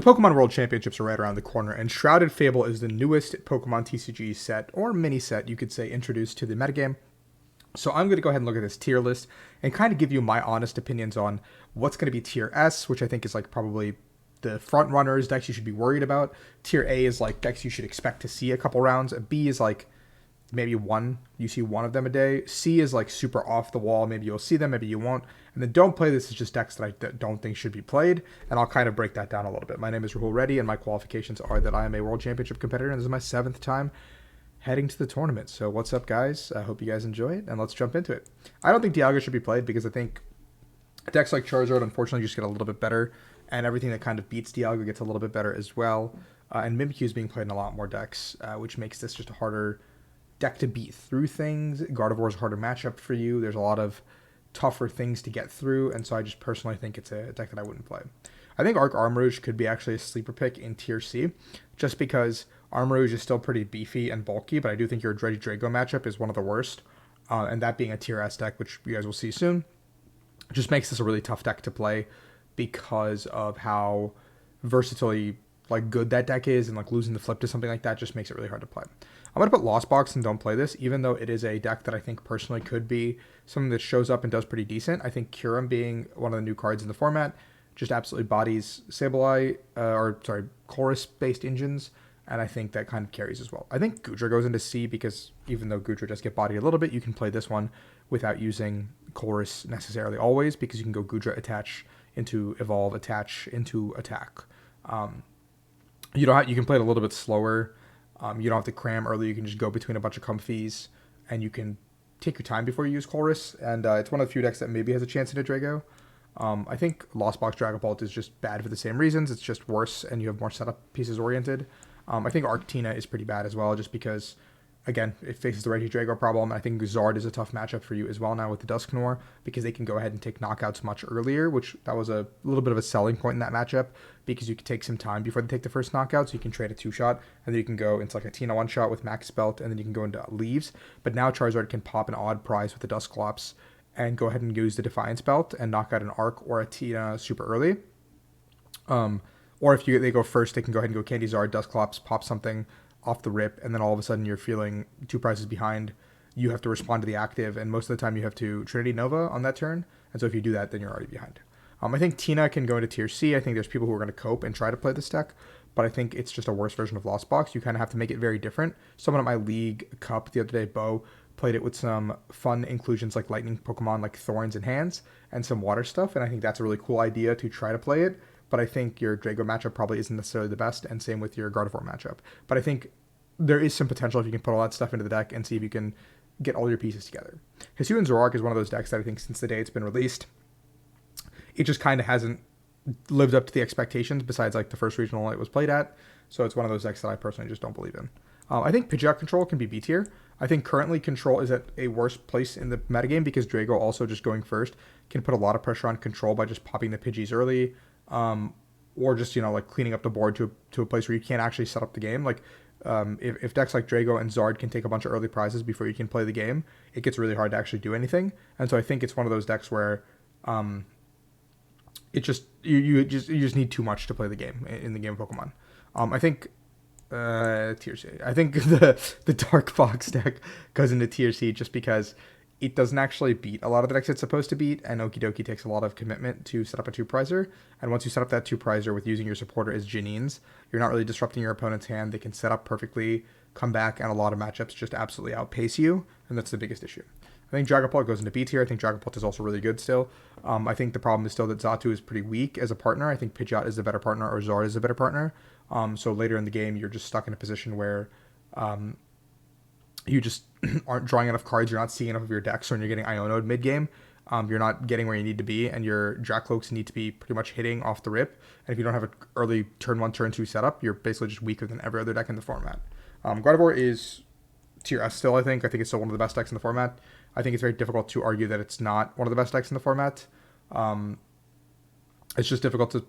Pokemon World Championships are right around the corner, and Shrouded Fable is the newest Pokemon TCG set, or mini set, you could say, introduced to the metagame. So I'm going to go ahead and look at this tier list and kind of give you my honest opinions on what's going to be tier S, which I think is like probably the front runners, decks you should be worried about. Tier A is like decks you should expect to see a couple rounds. B is like maybe you see one of them a day. C is like super off the wall. Maybe you'll see them, maybe you won't. And then don't play this is just decks that I don't think should be played. And I'll kind of break that down a little bit. My name is Rahul Reddy, and my qualifications are that I am a World Championship competitor, and this is my 7th time heading to the tournament. So what's up, guys? I hope you guys enjoy it, and let's jump into it. I don't think Dialga should be played because I think decks like Charizard unfortunately just get a little bit better, and everything that kind of beats Dialga gets a little bit better as well. And Mimikyu is being played in a lot more decks, which makes this just a harder deck to beat through things. Gardevoir is a harder matchup for you. There's a lot of tougher things to get through, and so I just personally think it's a deck that I wouldn't play. I think Arc Armarouge could be actually a sleeper pick in Tier C, just because Armarouge is still pretty beefy and bulky, but I do think your Reddy Drago matchup is one of the worst, and that being a Tier S deck, which you guys will see soon, just makes this a really tough deck to play because of how versatilely like good that deck is, and like losing the flip to something like that just makes it really hard to play. I'm going to put Lost Box and don't play this, even though it is a deck that I think personally could be something that shows up and does pretty decent. I think Kyurem being one of the new cards in the format just absolutely bodies Chorus-based engines, and I think that kind of carries as well. I think Goodra goes into C because even though Goodra does get bodied a little bit, you can play this one without using Chorus necessarily always, because you can go Goodra, attach into Evolve, attach into Attack. You can play it a little bit slower. You don't have to cram early. You can just go between a bunch of comfies, and you can take your time before you use Chorus. And it's one of the few decks that maybe has a chance in a Drago. I think Lost Box Dragapult is just bad for the same reasons. It's just worse, and you have more setup pieces oriented. I think Arctina is pretty bad as well, just because, again, it faces the Reggie Drago problem. I think Zard is a tough matchup for you as well now with the Dusknoir, because they can go ahead and take knockouts much earlier, which that was a little bit of a selling point in that matchup, because you can take some time before they take the first knockout, so you can trade a 2-shot, and then you can go into like a Tina 1-shot with Max Belt, and then you can go into Leaves. But now Charizard can pop an odd prize with the Dusclops and go ahead and use the Defiance Belt and knock out an Arc or a Tina super early. Or if they go first, they can go ahead and go Candy Zard, Dusclops, pop something off the rip, and then all of a sudden you're feeling 2 prizes behind. You have to respond to the active, and most of the time you have to Trinity Nova on that turn. And so if you do that, then you're already behind. I think Tina can go into Tier C. I think there's people who are going to cope and try to play this deck, but I think it's just a worse version of Lost Box. You kind of have to make it very different. Someone at my League Cup the other day, Bo, played it with some fun inclusions like Lightning Pokemon like Thorns and Hands and some water stuff, and I think that's a really cool idea to try to play it. But I think your Drago matchup probably isn't necessarily the best, and same with your Gardevoir matchup. But I think there is some potential if you can put all that stuff into the deck and see if you can get all your pieces together. Hisuian Zoroark is one of those decks that I think since the day it's been released, it just kind of hasn't lived up to the expectations besides like the first regional it was played at. So it's one of those decks that I personally just don't believe in. I think Pidgeot Control can be B tier. I think currently Control is at a worse place in the metagame because Drago also just going first can put a lot of pressure on Control by just popping the Pidgeys early, or just, like cleaning up the board to a place where you can't actually set up the game. Like, if decks like Drago and Zard can take a bunch of early prizes before you can play the game, it gets really hard to actually do anything. And so I think it's one of those decks where, it just you just need too much to play the game in the game of Pokemon. I think Tier C. I think the Dark Fox deck goes into Tier C just because it doesn't actually beat a lot of the decks it's supposed to beat, and Okidoki takes a lot of commitment to set up a 2-prizer. And once you set up that 2-prizer with using your supporter as Janines, you're not really disrupting your opponent's hand. They can set up perfectly, come back, and a lot of matchups just absolutely outpace you, and that's the biggest issue. I think Dragapult goes into B tier. I think Dragapult is also really good still. I think the problem is still that Xatu is pretty weak as a partner. I think Pidgeot is the better partner, or Zard is a better partner. So later in the game, you're just stuck in a position where you just aren't drawing enough cards. You're not seeing enough of your deck. So when you're getting Iono'd mid-game, you're not getting where you need to be, and your Dracloaks need to be pretty much hitting off the rip. And if you don't have an early turn 1, turn 2 setup, you're basically just weaker than every other deck in the format. Gardevoir is Tier S still, I think. I think it's still one of the best decks in the format. I think it's very difficult to argue that it's not one of the best decks in the format. It's just difficult to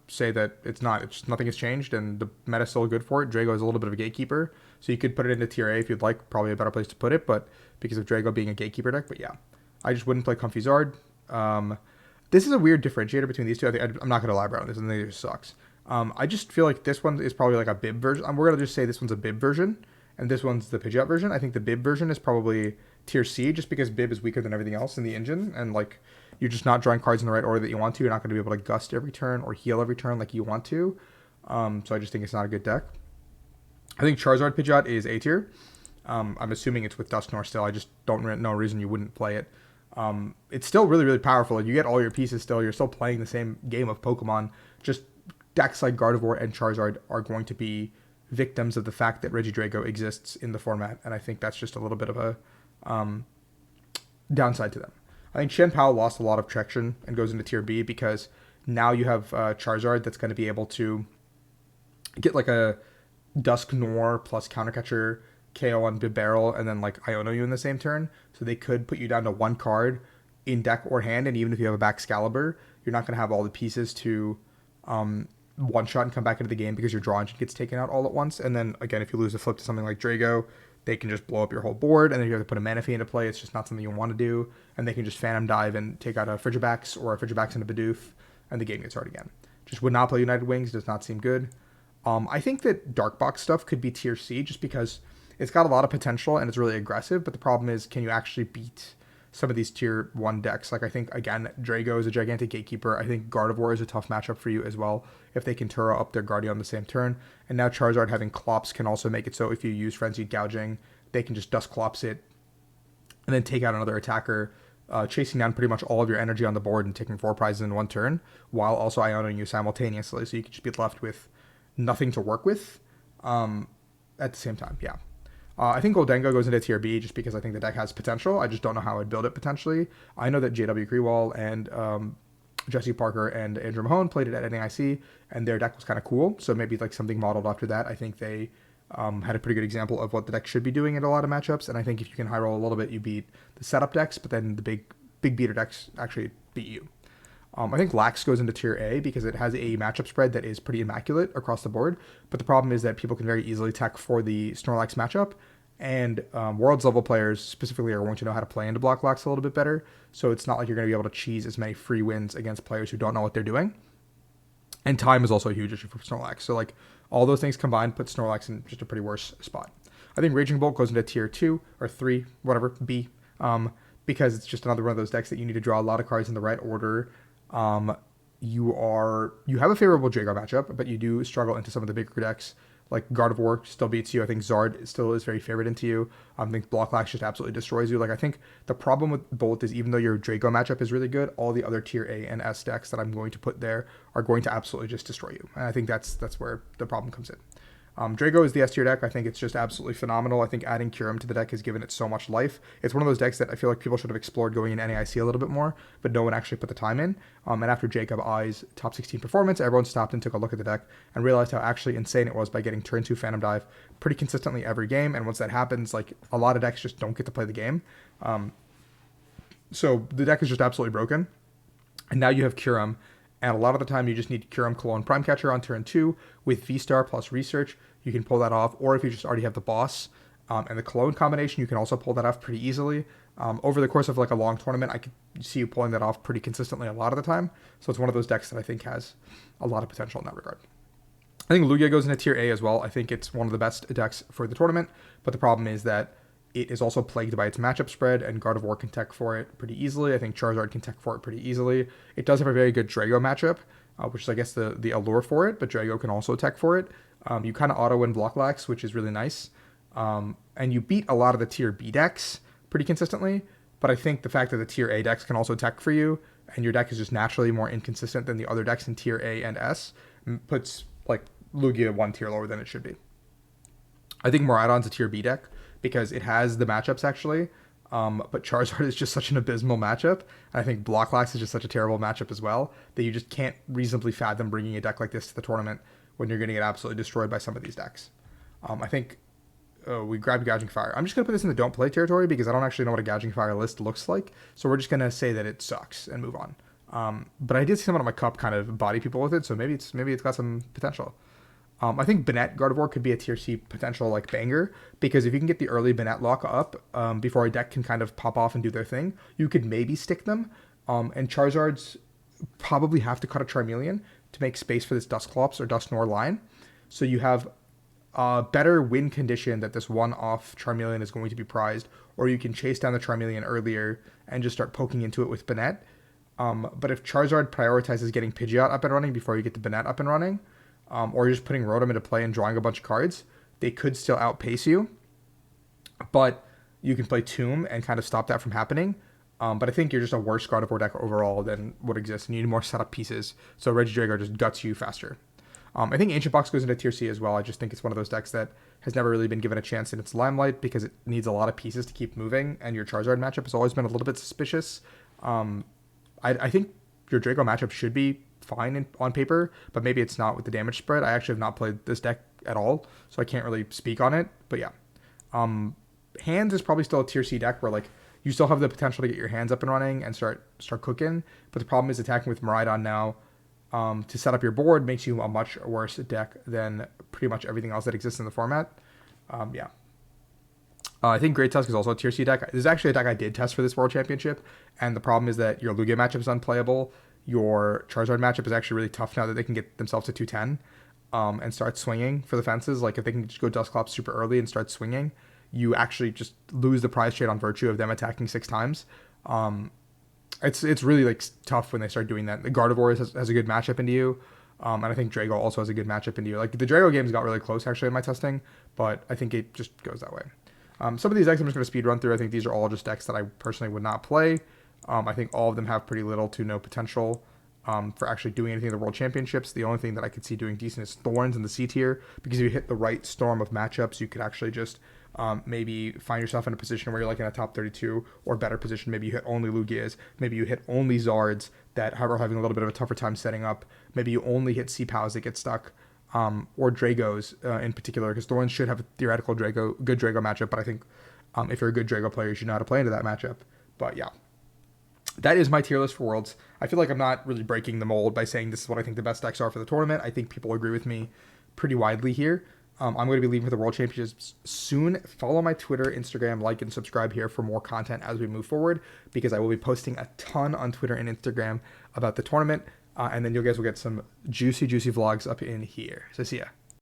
say that it's not. It's just, nothing has changed, and the meta's still good for it. Drago is a little bit of a gatekeeper, so you could put it into Tier A if you'd like. Probably a better place to put it, but because of Drago being a gatekeeper deck. But yeah, I just wouldn't play Comfy Zard. This is a weird differentiator between these two. I'm not going to elaborate on this, and it just sucks. I just feel like this one is probably like a bib version. We're gonna just say this one's a bib version, and this one's the Pidgeot version. I think the bib version is probably tier C, just because bib is weaker than everything else in the engine, and like you're just not drawing cards in the right order that you want to. You're not going to be able to gust every turn or heal every turn like you want to. So I just think it's not a good deck. I think Charizard Pidgeot is A tier. I'm assuming it's with Dusknoir still. I just don't know a reason you wouldn't play it. It's still really, really powerful. You get all your pieces still. You're still playing the same game of Pokemon. Just decks like Gardevoir and Charizard are going to be victims of the fact that Regidrago exists in the format, and I think that's just a little bit of a downside to them. I think Shenpao lost a lot of traction and goes into tier B because now you have Charizard that's going to be able to get like a Dusknoir plus Countercatcher KO on Bibarel and then like Iono you in the same turn. So they could put you down to one card in deck or hand, and even if you have a Baxcalibur, you're not going to have all the pieces to one shot and come back into the game because your draw engine gets taken out all at once. And then again, if you lose the flip to something like Drago, they can just blow up your whole board, and then you have to put a Manaphy into play. It's just not something you want to do, and they can just Phantom Dive and take out a Frigibax or a Frigibax and a Bidoof, and the game gets hard again. Just would not play United Wings, does not seem good. I think that Dark Box stuff could be tier C just because it's got a lot of potential and it's really aggressive, but the problem is, can you actually beat some of these tier 1 decks? Like, I think, again, Drago is a gigantic gatekeeper. I think Gardevoir is a tough matchup for you as well if they can Turo up their Guardian on the same turn. And now Charizard having Clops can also make it so if you use Frenzied Gouging, they can just Dust Clops it and then take out another attacker, chasing down pretty much all of your energy on the board and taking 4 prizes in one turn, while also Ionoing you simultaneously. So you can just be left with nothing to work with at the same time. Yeah. I think Goldengo goes into tier B just because I think the deck has potential. I just don't know how I'd build it potentially. I know that JW Grewal and Jesse Parker and Andrew Mahone played it at NAIC, and their deck was kind of cool. So maybe like something modeled after that. I think they had a pretty good example of what the deck should be doing in a lot of matchups. And I think if you can high roll a little bit, you beat the setup decks, but then the big beater decks actually beat you. I think Lax goes into tier A because it has a matchup spread that is pretty immaculate across the board. But the problem is that people can very easily tech for the Snorlax matchup. And Worlds level players specifically are going to know how to play into block Lax a little bit better. So it's not like you're going to be able to cheese as many free wins against players who don't know what they're doing. And time is also a huge issue for Snorlax. So like all those things combined put Snorlax in just a pretty worse spot. I think Raging Bolt goes into tier 2 or 3, whatever, B. Because it's just another one of those decks that you need to draw a lot of cards in the right order. You have a favorable Drago matchup, but you do struggle into some of the bigger decks. Like Gardevoir still beats you. I think Zard still is very favored into you. I think Block Lax just absolutely destroys you. Like, I think the problem with Bolt is even though your Drago matchup is really good, all the other tier A and S decks that I'm going to put there are going to absolutely just destroy you. And I think that's where the problem comes in. Drago is the S tier deck. I think it's just absolutely phenomenal. I think adding Kyurem to the deck has given it so much life. It's one of those decks that I feel like people should have explored going in NAIC a little bit more, but no one actually put the time in. And after Jacob I's top 16 performance, everyone stopped and took a look at the deck and realized how actually insane it was by getting turn 2 Phantom Dive pretty consistently every game. And once that happens, like a lot of decks just don't get to play the game. So the deck is just absolutely broken. And now you have Kyurem. And a lot of the time, you just need Kyurem Cologne Prime Catcher on turn 2 with V-Star plus Research. You can pull that off. Or if you just already have the boss and the Cologne combination, you can also pull that off pretty easily. Over the course of like a long tournament, I could see you pulling that off pretty consistently a lot of the time. So it's one of those decks that I think has a lot of potential in that regard. I think Lugia goes into tier A as well. I think it's one of the best decks for the tournament. But the problem is that it is also plagued by its matchup spread, and Gardevoir can tech for it pretty easily. I think Charizard can tech for it pretty easily. It does have a very good Drago matchup, which is, I guess, the allure for it, but Drago can also tech for it. You kind of auto-win Block Lax, which is really nice. And you beat a lot of the tier B decks pretty consistently, but I think the fact that the tier A decks can also tech for you, and your deck is just naturally more inconsistent than the other decks in tier A and S, puts like Lugia one tier lower than it should be. I think Miraidon's a tier B deck, because it has the matchups actually, but Charizard is just such an abysmal matchup, and I think Block Lax is just such a terrible matchup as well, that you just can't reasonably fathom bringing a deck like this to the tournament when you're going to get absolutely destroyed by some of these decks. I think we grabbed Gouging Fire. I'm just going to put this in the don't play territory because I don't actually know what a Gouging Fire list looks like, so we're just going to say that it sucks and move on. But I did see someone on my cup kind of body people with it, so maybe it's got some potential. I think Banette Gardevoir could be a tier C potential like banger, because if you can get the early Banette lock up before a deck can kind of pop off and do their thing, you could maybe stick them. And Charizard's probably have to cut a Charmeleon to make space for this Dusclops or Dusknoir line. So you have a better win condition that this one-off Charmeleon is going to be prized, or you can chase down the Charmeleon earlier and just start poking into it with Banette. But if Charizard prioritizes getting Pidgeot up and running before you get the Banette up and running, or you're just putting Rotom into play and drawing a bunch of cards, they could still outpace you. But you can play Tomb and kind of stop that from happening. But I think you're just a worse Gardevoir deck overall than what exists, and you need more setup pieces. So Regidrago just guts you faster. I think Ancient Box goes into Tier C as well. I just think it's one of those decks that has never really been given a chance in its limelight because it needs a lot of pieces to keep moving, and your Charizard matchup has always been a little bit suspicious. I think your Drago matchup should be fine on paper, but maybe it's not with the damage spread. I actually have not played this deck at all, so I can't really speak on it. But yeah, Hands is probably still a Tier C deck where like you still have the potential to get your hands up and running and start cooking. But the problem is attacking with Miraidon now to set up your board makes you a much worse deck than pretty much everything else that exists in the format. Yeah. I think Great Tusk is also a Tier C deck. This is actually a deck I did test for this World Championship, and the problem is that your Lugia matchup is unplayable. Your Charizard matchup is actually really tough now that they can get themselves to 210 and start swinging for the fences. Like if they can just go Dusclops super early and start swinging, you actually just lose the prize trade on virtue of them attacking 6 times. It's really like tough when they start doing that. The Gardevoir has a good matchup into you, and I think Drago also has a good matchup into you. Like the Drago games got really close actually in my testing, but I think it just goes that way. Some of these decks I'm just going to speed run through. I think these are all just decks that I personally would not play. I think all of them have pretty little to no potential for actually doing anything in the World Championships. The only thing that I could see doing decent is Thorns in the C tier, because if you hit the right storm of matchups, you could actually just maybe find yourself in a position where you're like in a top 32 or better position. Maybe you hit only Lugias. Maybe you hit only Zards that are having a little bit of a tougher time setting up. Maybe you only hit C-Pows that get stuck. Or Dragos in particular, because Thorns should have a theoretical good Drago matchup, but I think if you're a good Drago player, you should know how to play into that matchup. But yeah, that is my tier list for Worlds. I feel like I'm not really breaking the mold by saying this is what I think the best decks are for the tournament. I think people agree with me pretty widely here. I'm going to be leaving for the World Championships soon. Follow my Twitter, Instagram, like, and subscribe here for more content as we move forward, because I will be posting a ton on Twitter and Instagram about the tournament. And then you guys will get some juicy vlogs up in here. So see ya.